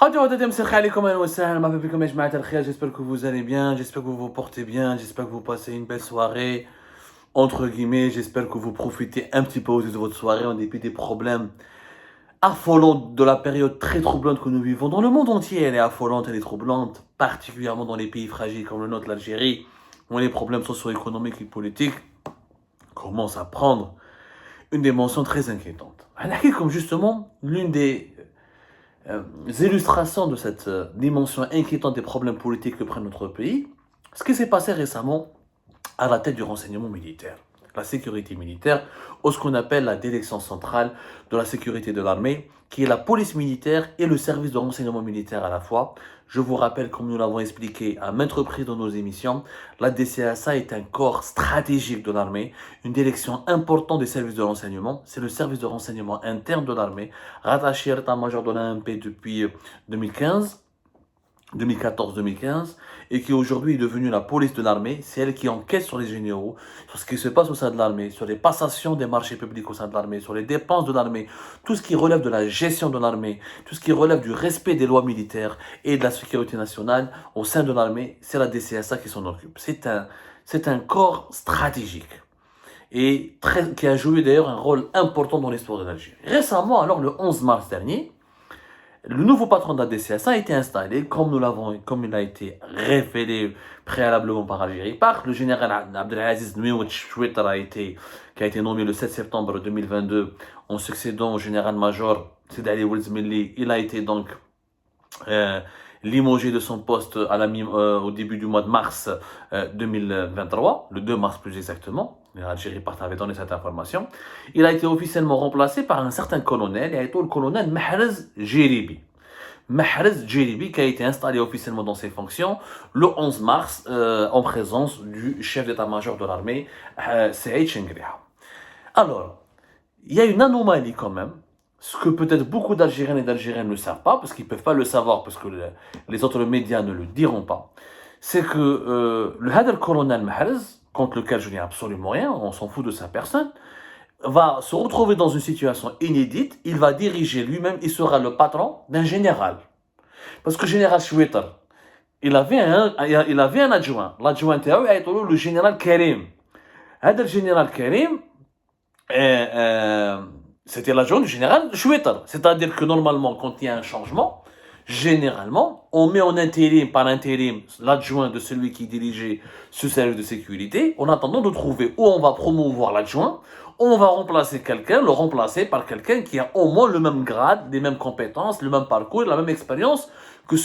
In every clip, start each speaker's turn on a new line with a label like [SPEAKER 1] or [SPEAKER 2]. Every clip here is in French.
[SPEAKER 1] J'espère que vous allez bien, j'espère que vous vous portez bien, j'espère que vous passez une belle soirée, entre guillemets, j'espère que vous profitez un petit peu de votre soirée en dépit des problèmes affolants de la période très troublante que nous vivons dans le monde entier. Elle est affolante, elle est troublante, particulièrement dans les pays fragiles comme le nôtre, l'Algérie, où les problèmes socio-économiques et politiques commencent à prendre une dimension très inquiétante. Comme justement l'une des illustrations de cette dimension inquiétante des problèmes politiques que prend notre pays, ce qui s'est passé récemment à la tête du renseignement militaire, la sécurité militaire, ou ce qu'on appelle la direction centrale de la sécurité de l'armée, qui est la police militaire et le service de renseignement militaire à la fois. Je vous rappelle, comme nous l'avons expliqué à maintes reprises dans nos émissions, la DCSA est un corps stratégique de l'armée, une direction importante des services de renseignement. C'est le service de renseignement interne de l'armée, rattaché à l'état-major de l'AMP depuis 2014-2015, et qui aujourd'hui est devenue la police de l'armée. C'est elle qui enquête sur les généraux, sur ce qui se passe au sein de l'armée, sur les passations des marchés publics au sein de l'armée, sur les dépenses de l'armée, tout ce qui relève de la gestion de l'armée, tout ce qui relève du respect des lois militaires et de la sécurité nationale au sein de l'armée. C'est la DCSA qui s'en occupe. C'est un corps stratégique et qui a joué d'ailleurs un rôle important dans l'histoire de l'Algérie. Récemment, alors le 11 mars dernier, le nouveau patron de la DCSA a été installé, comme il a été révélé préalablement par Algérie Par le général Abdelaziz Nmiouch Chouetar qui a été nommé le 7 septembre 2022 en succédant au général-major Sidi Ali Ould-Zmili. Il a été donc limogé de son poste au début du mois de mars 2023, le 2 mars plus exactement. L'Algérie avait donné cette information. Il a été officiellement remplacé par un certain colonel, le colonel Mahrez Djeribi. Mahrez Djeribi qui a été installé officiellement dans ses fonctions le 11 mars en présence du chef d'état-major de l'armée, Saïd Chengriha. Alors, il y a une anomalie quand même, ce que peut-être beaucoup d'Algériens et d'Algériens ne savent pas, parce qu'ils ne peuvent pas le savoir, parce que les autres médias ne le diront pas, c'est que le colonel Mahrez, contre lequel je n'ai absolument rien, on s'en fout de sa personne, va se retrouver dans une situation inédite. Il va diriger lui-même, il sera le patron d'un général. Parce que le général Chouetar, il avait un adjoint. L'adjoint était le général Karim. Le général Karim, c'était l'adjoint du général Chouetar. C'est-à-dire que normalement, quand il y a un changement, généralement, on met en intérim, par intérim, l'adjoint de celui qui dirigeait ce service de sécurité, en attendant de trouver où on va promouvoir l'adjoint, où on va le remplacer par quelqu'un qui a au moins le même grade, les mêmes compétences, le même parcours, la même expérience que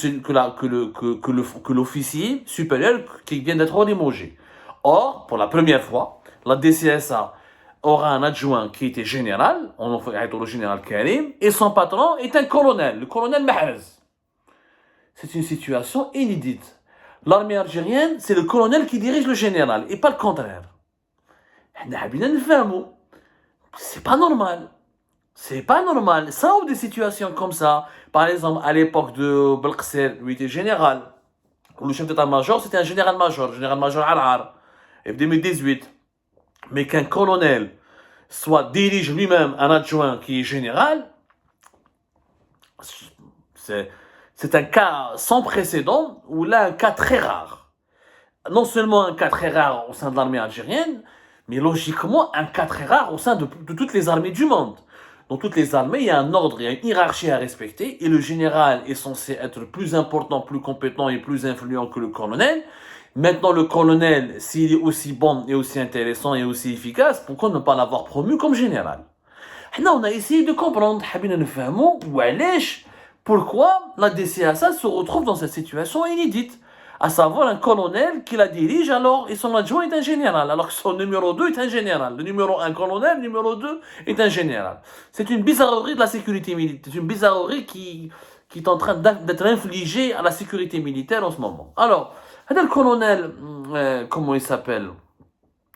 [SPEAKER 1] l'officier supérieur qui vient d'être limogé. Or, pour la première fois, la DCSA aura un adjoint qui était général, on fait le général Karim, et son patron est un colonel, le colonel Mahrez. C'est une situation inédite. L'armée algérienne, c'est le colonel qui dirige le général, et pas le contraire. C'est pas normal. C'est pas normal. Ça ou des situations comme ça. Par exemple, à l'époque de Belkser, lui était général. Le chef d'état-major, c'était un général-major Arar. Et 2018. Mais qu'un colonel dirige lui-même un adjoint qui est général, c'est un cas sans précédent, ou là un cas très rare. Non seulement un cas très rare au sein de l'armée algérienne, mais logiquement un cas très rare au sein de toutes les armées du monde. Dans toutes les armées, il y a un ordre, il y a une hiérarchie à respecter, et le général est censé être plus important, plus compétent et plus influent que le colonel. Maintenant, le colonel, s'il est aussi bon et aussi intéressant et aussi efficace, pourquoi ne pas l'avoir promu comme général? Là, on a essayé de comprendre, pourquoi la DCSA se retrouve dans cette situation inédite, à savoir un colonel qui la dirige alors et son adjoint est un général, alors que son numéro 2 est un général. Le numéro 1 colonel, le numéro 2 est un général. C'est une bizarrerie de la sécurité militaire, c'est une bizarrerie qui est en train d'être infligée à la sécurité militaire en ce moment. Alors, le colonel, comment il s'appelle,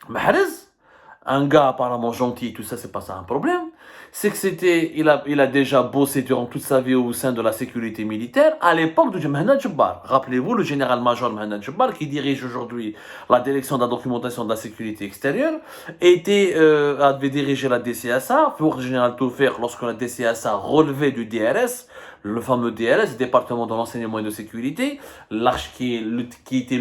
[SPEAKER 1] Mahrez, un gars apparemment gentil, tout ça, c'est pas ça un problème. c'est que il a déjà bossé durant toute sa vie au sein de la sécurité militaire à l'époque de Mohamed Jabbar. Rappelez-vous le général-major Mohamed Jabbar qui dirige aujourd'hui la direction de la documentation de la sécurité extérieure avait dirigé la DCSA, pour le général Toufer lorsque la DCSA relevait du DRS, le fameux DRS, département de l'enseignement et de sécurité, l'arche qui était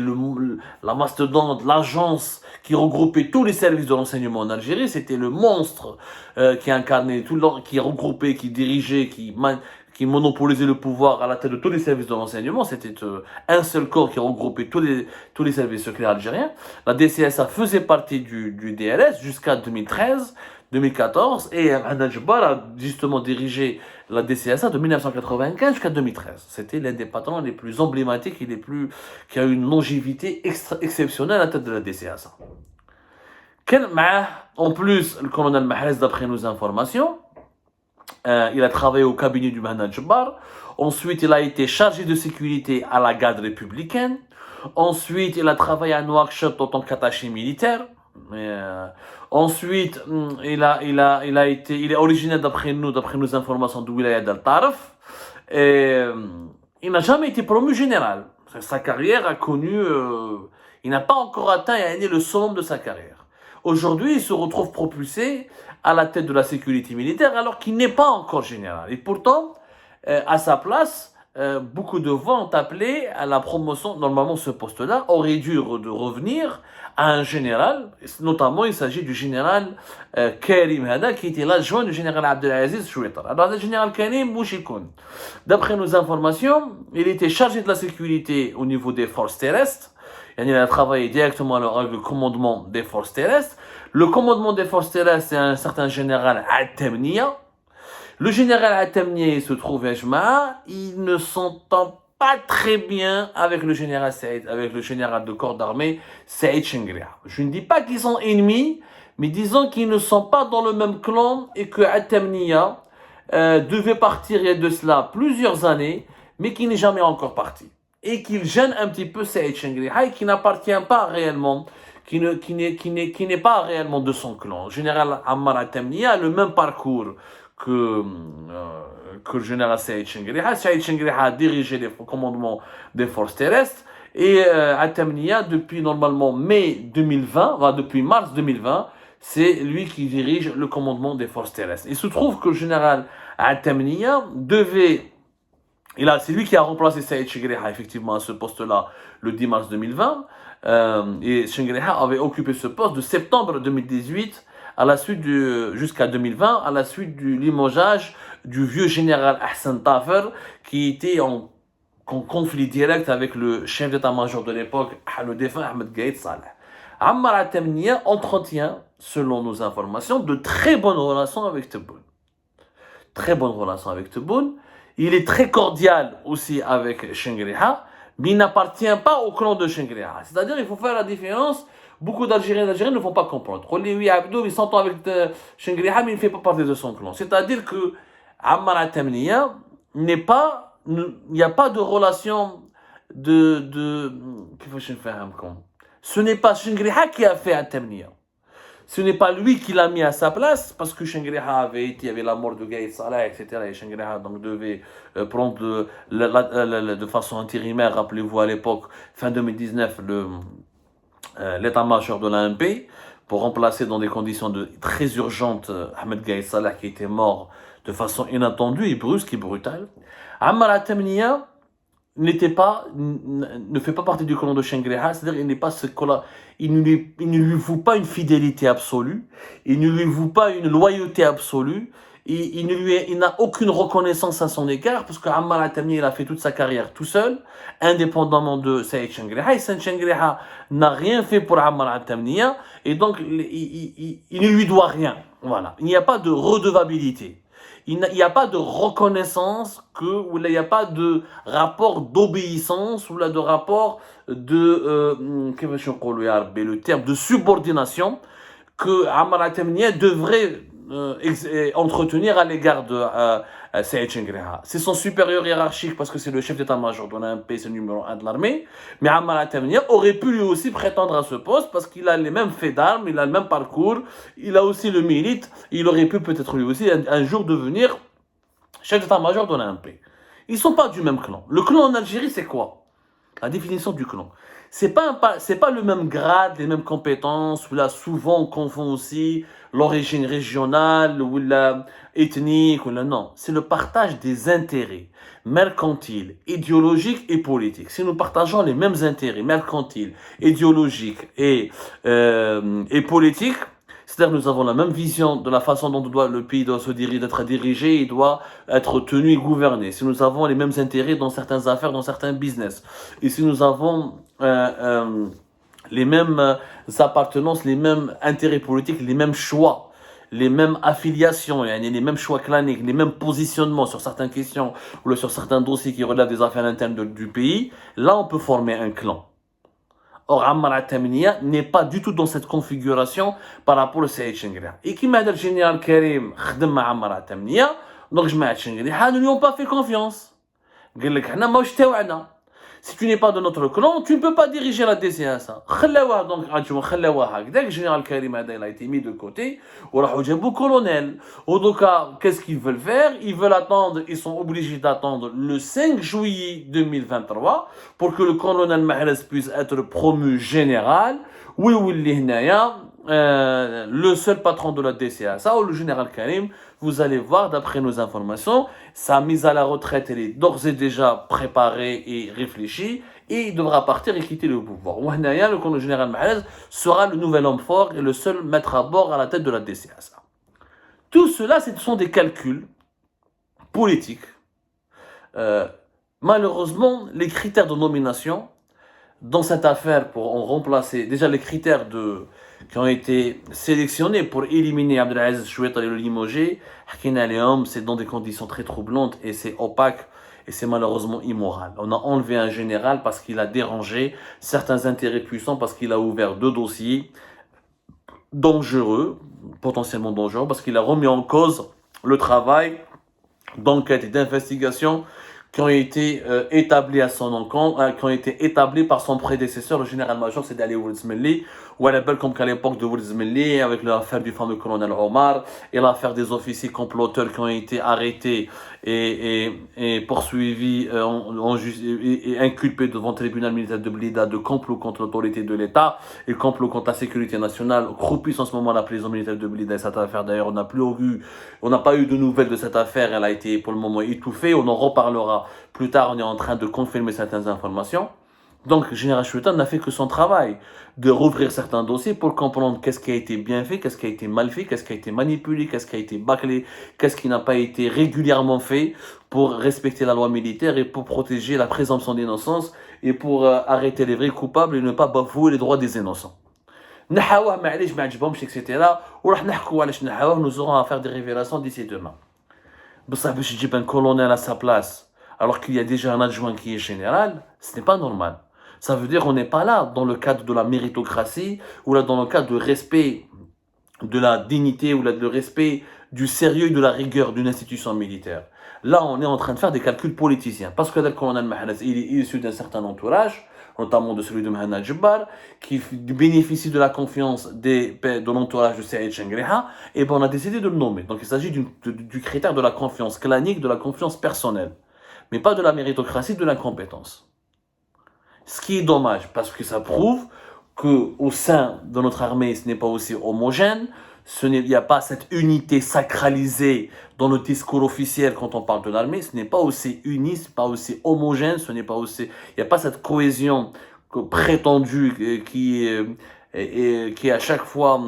[SPEAKER 1] la mastodonte, l'agence qui regroupait tous les services de l'enseignement en Algérie, c'était le monstre qui incarnait, qui regroupait, qui dirigeait, qui monopolisait le pouvoir à la tête de tous les services de l'enseignement. C'était un seul corps qui regroupait tous les services secrets algériens. La DCSA faisait partie du DRS jusqu'à 2013. 2014 et Mohamed Jabbar a justement dirigé la DCSA de 1995 jusqu'à 2013. C'était l'un des patrons les plus emblématiques et qui a eu une longévité exceptionnelle à la tête de la DCSA. En plus, le colonel Mahrez, d'après nos informations, il a travaillé au cabinet du Mohamed Jabbar. Ensuite, il a été chargé de sécurité à la garde républicaine. Ensuite, il a travaillé à Nouakchott en tant qu'attaché militaire. Ensuite, il est originaire d'après nos informations de Wilaya d'Al-Taraf. Il n'a jamais été promu général. Sa carrière a connu, il n'a pas encore atteint le summum de sa carrière. Aujourd'hui, il se retrouve propulsé à la tête de la sécurité militaire alors qu'il n'est pas encore général. Et pourtant, à sa place, beaucoup de voix ont appelé à la promotion. Normalement, ce poste-là aurait dû revenir à un général. Notamment, il s'agit du général Karim Hada, qui était l'adjoint du général Abdelaziz Chouetar. Alors, le général Karim Mouchikoun, d'après nos informations, il était chargé de la sécurité au niveau des forces terrestres. Il a travaillé directement avec le commandement des forces terrestres. Le commandement des forces terrestres, c'est un certain général Atemnia. Le général Atemnier se trouve à Jma'a, il ne s'entend pas très bien avec le général de corps d'armée Saïd Chengria. Je ne dis pas qu'ils sont ennemis, mais disons qu'ils ne sont pas dans le même clan et que Atemnia devait partir il y a de cela plusieurs années, mais qui n'est jamais encore parti. Et qu'il gêne un petit peu Saïd Chengria et qui n'appartient pas réellement, qui n'est pas réellement de son clan. Le général Ammar Atemnia a le même parcours que le général Saïd Chengriha. Saïd Chengriha a dirigé le commandement des forces terrestres et Atemnia, depuis normalement depuis mars 2020, c'est lui qui dirige le commandement des forces terrestres. Il se trouve que le général Atemnia c'est lui qui a remplacé Saïd Chengriha effectivement à ce poste-là le 10 mars 2020 et Chengriha avait occupé ce poste de septembre 2018 jusqu'à 2020, à la suite du limogeage du vieux général Hassan Tafer, qui était en conflit direct avec le chef d'état-major de l'époque, le défunt Ahmed Gaïd Saleh. Ammar Atemnia entretient, selon nos informations, de très bonnes relations avec Tebboune. Très bonnes relations avec Tebboune. Il est très cordial aussi avec Chengriha, mais il n'appartient pas au clan de Chengriha. C'est-à-dire, il faut faire la différence. Beaucoup d'Algériens et d'Algériens ne vont pas comprendre. Oui, Abdou, il s'entend avec Chengriha, mais il ne fait pas partie de son clan. C'est-à-dire que Ammar Atemnia il n'y a pas de relation ce n'est pas Chengriha qui a fait Atemnia. Ce n'est pas lui qui l'a mis à sa place, parce que Chengriha il y avait la mort de Gaïd Salah, etc. Et Chengriha donc devait prendre de façon intérimaire, rappelez-vous à l'époque, fin 2019, l'état-major de l'ANP pour remplacer dans des conditions très urgentes Ahmed Gaïd Salah qui était mort de façon inattendue et brusque et brutale. Ammar Atemnia ne fait pas partie du clan de Chengriha, c'est-à-dire il ne lui voue pas une fidélité absolue, il ne lui voue pas une loyauté absolue, il n'a aucune reconnaissance à son égard, parce que Ammar Atemnia il a fait toute sa carrière tout seul, indépendamment de Saïd Chengriha, et Saïd Chengriha n'a rien fait pour Ammar Atemnia, et donc il ne lui doit rien. Voilà. Il n'y a pas de redevabilité. Il n'y a pas de reconnaissance ou il n'y a pas de rapport d'obéissance ou de rapport le terme de subordination que Ammar Atemnia devrait entretenir à l'égard de Saïd Chengriha. C'est son supérieur hiérarchique parce que c'est le chef d'état-major de l'AMP, c'est le numéro 1 de l'armée. Mais Ammar al-Tamniya aurait pu lui aussi prétendre à ce poste parce qu'il a les mêmes faits d'armes, il a le même parcours, il a aussi le mérite. Il aurait pu peut-être lui aussi un jour devenir chef d'état-major de l'AMP. Ils ne sont pas du même clan. Le clan en Algérie, c'est quoi? La définition du clan. C'est pas le même grade, les mêmes compétences, ou là, souvent on confond aussi l'origine régionale, ou la ethnique, ou là, non. C'est le partage des intérêts mercantiles, idéologiques et politiques. Si nous partageons les mêmes intérêts mercantiles, idéologiques et politiques, c'est-à-dire nous avons la même vision de la façon dont le pays doit être dirigé, il doit être tenu et gouverné. Si nous avons les mêmes intérêts dans certaines affaires, dans certains business, et si nous avons les mêmes appartenances, les mêmes intérêts politiques, les mêmes choix, les mêmes affiliations, les mêmes choix claniques, les mêmes positionnements sur certaines questions ou sur certains dossiers qui relèvent des affaires internes du pays, là on peut former un clan. Or, Ammar al-Tamniya n'est pas du tout dans cette configuration par rapport au Saïd Chengriha. Et qui m'a dit le général Karim, khadem ma Ammar al-Tamniya, donc je m'a Chengriha, ne lui ont pas fait confiance. قال لك حنا ماوش تاوعنا. Si tu n'es pas de notre clan, tu ne peux pas diriger la DCSA. خلاوها donc خلاوها هكذاك général Karim هذا il a été mis de côté وراحوا جابوا colonel. Au cas, qu'est-ce qu'ils veulent faire? Ils veulent attendre, ils sont obligés d'attendre le 5 juillet 2023 pour que le colonel Mahrez puisse être promu général. Oui, le seul patron de la DCSA ou le général Karim, vous allez voir d'après nos informations, sa mise à la retraite elle est d'ores et déjà préparée et réfléchie et il devra partir et quitter le pouvoir. Le général Mahrez sera le nouvel homme fort et le seul maître à bord à la tête de la DCSA. Tout cela, ce sont des calculs politiques. Malheureusement, les critères de nomination dans cette affaire pour en remplacer, déjà les critères qui ont été sélectionnés pour éliminer Abdelaziz Choueita et le limoger, c'est dans des conditions très troublantes et c'est opaque et c'est malheureusement immoral. On a enlevé un général parce qu'il a dérangé certains intérêts puissants, parce qu'il a ouvert 2 dossiers dangereux, potentiellement dangereux, parce qu'il a remis en cause le travail d'enquête et d'investigation qui ont été établis à son encontre, qui ont été établis par son prédécesseur, le général-major Sidi Ali Ould Zmelli, ou à l'époque comme qu'à l'époque de Ould Zmelli, avec l'affaire du fameux colonel Omar, et l'affaire des officiers comploteurs qui ont été arrêtés et poursuivis et inculpés devant le tribunal militaire de Blida de complot contre l'autorité de l'État et complot contre la sécurité nationale, croupissent en ce moment à la prison militaire de Blida. Et cette affaire, d'ailleurs, on n'a pas eu de nouvelles de cette affaire, elle a été pour le moment étouffée, on en reparlera plus tard, on est en train de confirmer certaines informations. Donc, Général Choueita n'a fait que son travail de rouvrir certains dossiers pour comprendre qu'est-ce qui a été bien fait, qu'est-ce qui a été mal fait, qu'est-ce qui a été manipulé, qu'est-ce qui a été bâclé, qu'est-ce qui n'a pas été régulièrement fait pour respecter la loi militaire et pour protéger la présomption d'innocence et pour arrêter les vrais coupables et ne pas bafouer les droits des innocents. نحاوه معليش ما عجبهمش etc. وراح نحكوا علاش نحاوه, nous aurons à faire des révélations d'ici demain. بصح باش تجيب un colonel à sa place alors qu'il y a déjà un adjoint qui est général, ce n'est pas normal. Ça veut dire qu'on n'est pas là dans le cadre de la méritocratie ou là dans le cadre de respect de la dignité ou là de respect du sérieux et de la rigueur d'une institution militaire. Là, on est en train de faire des calculs politiciens. Parce que le colonel Mahrez, il est issu d'un certain entourage, notamment de celui de Mohamed Jabbar, qui bénéficie de la confiance de l'entourage de Saïd Chengriha, et ben on a décidé de le nommer. Donc il s'agit du critère de la confiance clanique, de la confiance personnelle, mais pas de la méritocratie, de l'incompétence. Ce qui est dommage, parce que ça prouve qu'au sein de notre armée, ce n'est pas aussi homogène, il n'y a pas cette unité sacralisée dans le discours officiel quand on parle de l'armée, ce n'est pas aussi uni, ce n'est pas aussi homogène, il n'y a pas cette cohésion prétendue qui est à chaque fois,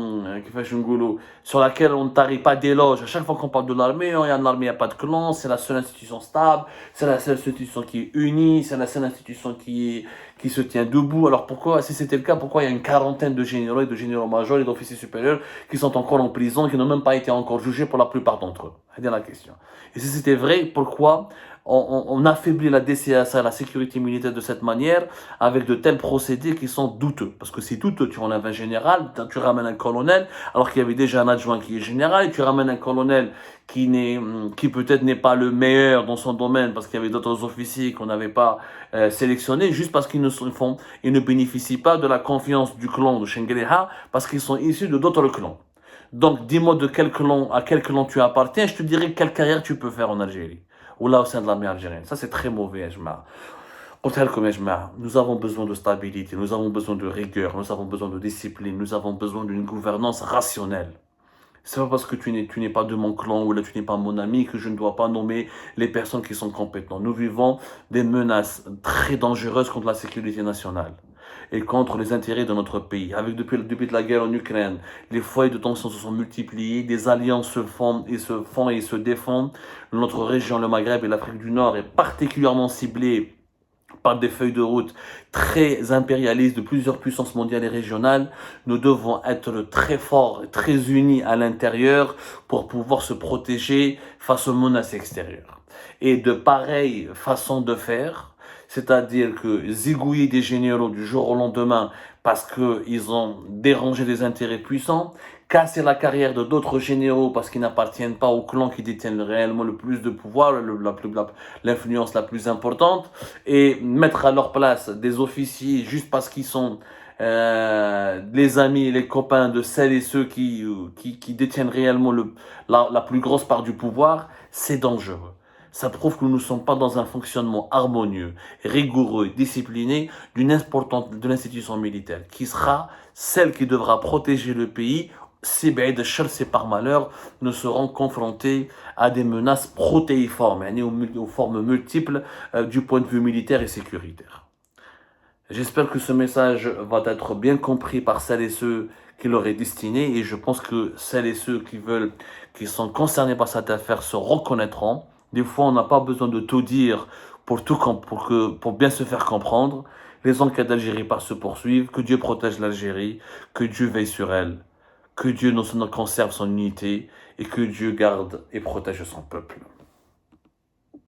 [SPEAKER 1] sur laquelle on ne tarit pas d'éloge. À chaque fois qu'on parle de l'armée, il y a une armée, il n'y a pas de clan, c'est la seule institution stable, c'est la seule institution qui est unie, c'est la seule institution qui se tient debout. Alors pourquoi, si c'était le cas, pourquoi il y a une quarantaine de généraux et de généraux-majors et d'officiers supérieurs qui sont encore en prison, qui n'ont même pas été encore jugés pour la plupart d'entre eux? C'est bien la question. Et si c'était vrai, pourquoi on affaiblit la DCSA, la sécurité militaire de cette manière, avec de tels procédés qui sont douteux. Parce que c'est douteux, tu enlèves un général, tu ramènes un colonel, alors qu'il y avait déjà un adjoint qui est général, et tu ramènes un colonel qui peut-être n'est pas le meilleur dans son domaine, parce qu'il y avait d'autres officiers qu'on n'avait pas sélectionnés, juste parce qu'ils ils ne bénéficient pas de la confiance du clan de Shengriha, parce qu'ils sont issus de d'autres clans. Donc, dis-moi à quel clan tu appartiens, je te dirai quelle carrière tu peux faire en Algérie, ou là au sein de l'armée algérienne. Ça, c'est très mauvais, Ajma. Nous avons besoin de stabilité, nous avons besoin de rigueur, nous avons besoin de discipline, nous avons besoin d'une gouvernance rationnelle. C'est pas parce que tu n'es pas de mon clan ou là tu n'es pas mon ami que je ne dois pas nommer les personnes qui sont compétentes. Nous vivons des menaces très dangereuses contre la sécurité nationale et contre les intérêts de notre pays. Depuis la guerre en Ukraine, les foyers de tension se sont multipliés, des alliances se font et se défendent. Notre région, le Maghreb et l'Afrique du Nord est particulièrement ciblée par des feuilles de route très impérialistes de plusieurs puissances mondiales et régionales. Nous devons être très forts, très unis à l'intérieur pour pouvoir se protéger face aux menaces extérieures. Et de pareilles façons de faire, c'est-à-dire que zigouiller des généraux du jour au lendemain parce qu'ils ont dérangé des intérêts puissants, casser la carrière de d'autres généraux parce qu'ils n'appartiennent pas au clan qui détiennent réellement le plus de pouvoir, l'influence la plus importante, et mettre à leur place des officiers juste parce qu'ils sont les amis et les copains de celles et ceux qui détiennent réellement la plus grosse part du pouvoir, c'est dangereux. Ça prouve que nous ne sommes pas dans un fonctionnement harmonieux, rigoureux, discipliné de l'institution militaire, qui sera celle qui devra protéger le pays si بعيد الشر, si par malheur nous serons confrontés à des menaces protéiformes, aux formes multiples du point de vue militaire et sécuritaire. J'espère que ce message va être bien compris par celles et ceux qui leur est destiné, et je pense que celles et ceux qui sont concernés par cette affaire se reconnaîtront. Des fois, on n'a pas besoin de tout dire pour bien se faire comprendre. Les enquêtes d'Algérie se poursuivent. Que Dieu protège l'Algérie, que Dieu veille sur elle, que Dieu nous conserve son unité et que Dieu garde et protège son peuple.